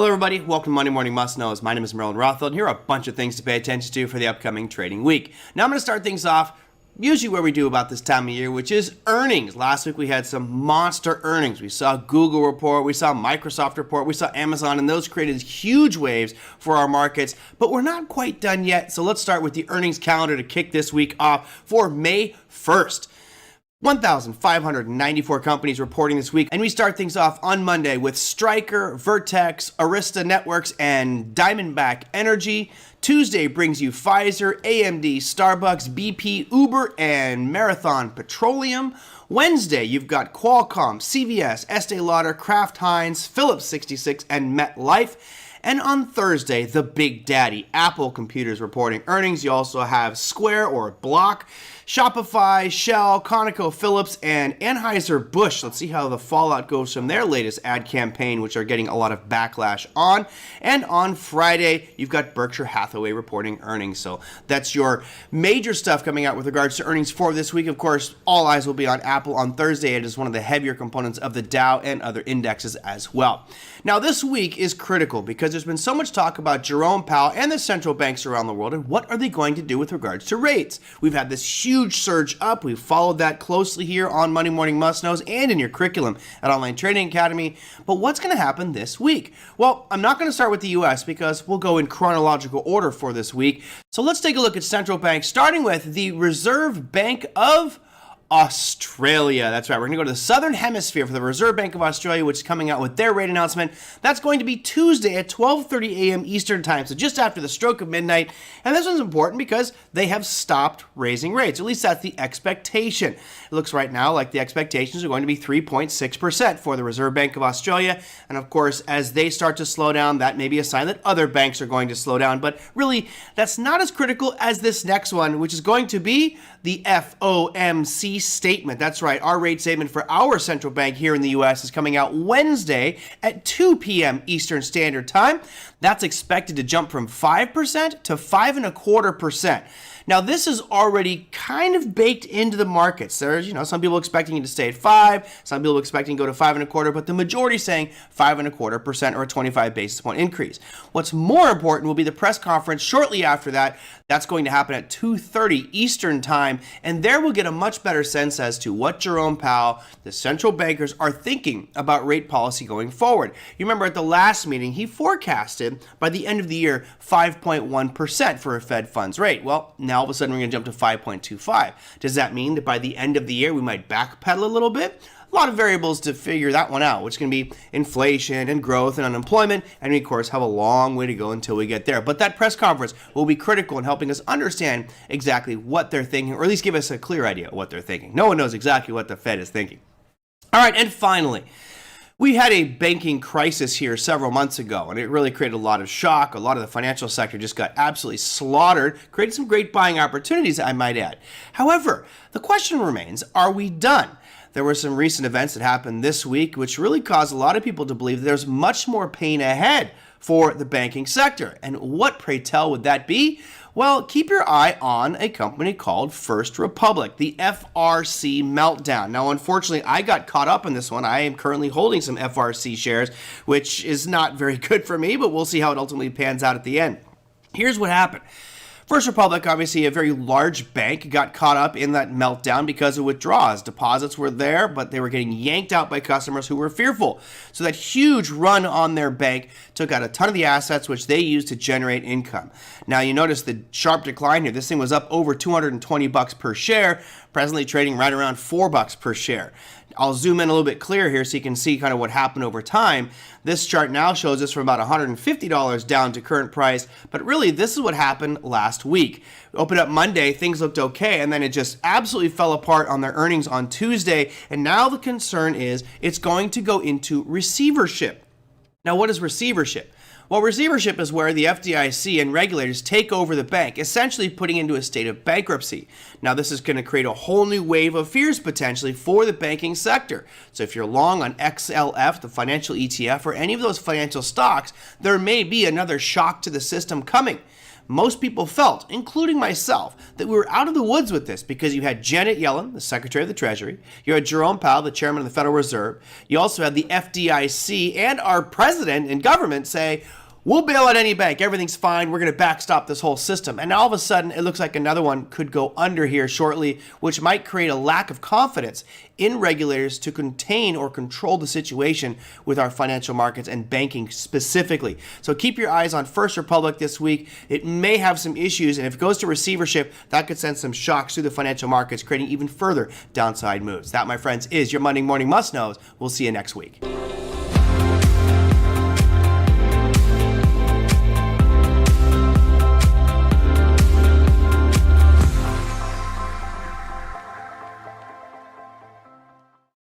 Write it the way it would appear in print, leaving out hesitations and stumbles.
Hello everybody, welcome to Monday Morning Must Knows. My name is Merlin Rothfeld, and here are a bunch of things to pay attention to for the upcoming trading week. Now I'm going to start things off usually where we do about this time of year, which is earnings. Last week we had some monster earnings. We saw Google report, we saw Microsoft report, we saw Amazon, and those created huge waves for our markets, but we're not quite done yet. So let's start with the earnings calendar to kick this week off for May 1st. 1,594 companies reporting this week, and we start things off on Monday with Stryker, Vertex, Arista Networks, and Diamondback Energy. Tuesday brings you Pfizer, AMD, Starbucks, BP, Uber, and Marathon Petroleum. Wednesday, you've got Qualcomm, CVS, Estee Lauder, Kraft Heinz, Phillips 66, and MetLife. And on Thursday, the Big Daddy, Apple Computers reporting earnings. You also have Square or Block, Shopify, Shell, ConocoPhillips, and Anheuser-Busch. Let's see how the fallout goes from their latest ad campaign, which are getting a lot of backlash on. And on Friday, you've got Berkshire Hathaway reporting earnings. So that's your major stuff coming out with regards to earnings for this week. Of course, all eyes will be on Apple on Thursday. It is one of the heavier components of the Dow and other indexes as well. Now, this week is critical because there's been so much talk about Jerome Powell and the central banks around the world and what are they going to do with regards to rates. We've had this huge surge up. We've followed that closely here on Monday Morning Must Knows and in your curriculum at Online Trading Academy. But what's going to happen this week? Well, I'm not going to start with the U.S. because we'll go in chronological order for this week. So let's take a look at central banks, starting with the Reserve Bank of Australia. That's right. We're going to go to the Southern Hemisphere for the Reserve Bank of Australia, which is coming out with their rate announcement. That's going to be Tuesday at 12:30 a.m. Eastern Time, so just after the stroke of midnight. And this one's important because they have stopped raising rates. At least that's the expectation. It looks right now like the expectations are going to be 3.6% for the Reserve Bank of Australia. And of course, as they start to slow down, that may be a sign that other banks are going to slow down. But really, that's not as critical as this next one, which is going to be the FOMC statement. That's right. Our rate statement for our central bank here in the U.S. is coming out Wednesday at 2 p.m. Eastern Standard Time. That's expected to jump from 5% to 5.25%. Now, this is already kind of baked into the markets. There's, some people expecting it to stay at 5, some people expecting to go to 5.25, but the majority saying 5.25% or a 25 basis point increase. What's more important will be the press conference shortly after that. That's going to happen at 2:30 Eastern Time, and there we'll get a much better sense as to what Jerome Powell, the central bankers, are thinking about rate policy going forward. You remember at the last meeting, he forecasted by the end of the year 5.1% for a Fed funds rate. Well, now all of a sudden we're going to jump to 5.25. Does that mean that by the end of the year we might backpedal a little bit? A lot of variables to figure that one out, which can be inflation and growth and unemployment, and we, of course, have a long way to go until we get there. But that press conference will be critical in helping us understand exactly what they're thinking, or at least give us a clear idea of what they're thinking. No one knows exactly what the Fed is thinking. All right, and finally, we had a banking crisis here several months ago, and it really created a lot of shock. A lot of the financial sector just got absolutely slaughtered, created some great buying opportunities, I might add. However, the question remains, are we done? There were some recent events that happened this week which really caused a lot of people to believe that there's much more pain ahead for the banking sector. And what, pray tell, would that be? Well, keep your eye on a company called First Republic, the FRC meltdown. Now, unfortunately, I got caught up in this one. I am currently holding some FRC shares, which is not very good for me, but we'll see how it ultimately pans out at the end. Here's what happened. First Republic, obviously a very large bank, got caught up in that meltdown because of withdrawals. Deposits were there, but they were getting yanked out by customers who were fearful. So that huge run on their bank took out a ton of the assets which they used to generate income. Now you notice the sharp decline here. This thing was up over $220 per share, presently trading right around $4 per share. I'll zoom in a little bit clearer here so you can see kind of what happened over time. This chart now shows us from about $150 down to current price, but really this is what happened last week. Opened up Monday, things looked okay, and then it just absolutely fell apart on their earnings on Tuesday, and now the concern is it's going to go into receivership. Now, what is receivership? Well, receivership is where the FDIC and regulators take over the bank, essentially putting into a state of bankruptcy. Now, this is going to create a whole new wave of fears potentially for the banking sector. So if you're long on XLF, the financial ETF, or any of those financial stocks, there may be another shock to the system coming. most people felt, including myself, that we were out of the woods with this because you had Janet Yellen, the Secretary of the Treasury, you had Jerome Powell, the Chairman of the Federal Reserve, you also had the FDIC and our president and government say, we'll bail out any bank. Everything's fine. We're going to backstop this whole system. And all of a sudden, it looks like another one could go under here shortly, which might create a lack of confidence in regulators to contain or control the situation with our financial markets and banking specifically. So keep your eyes on First Republic this week. It may have some issues, and if it goes to receivership, that could send some shocks through the financial markets, creating even further downside moves. That, my friends, is your Monday morning must-knows. We'll see you next week.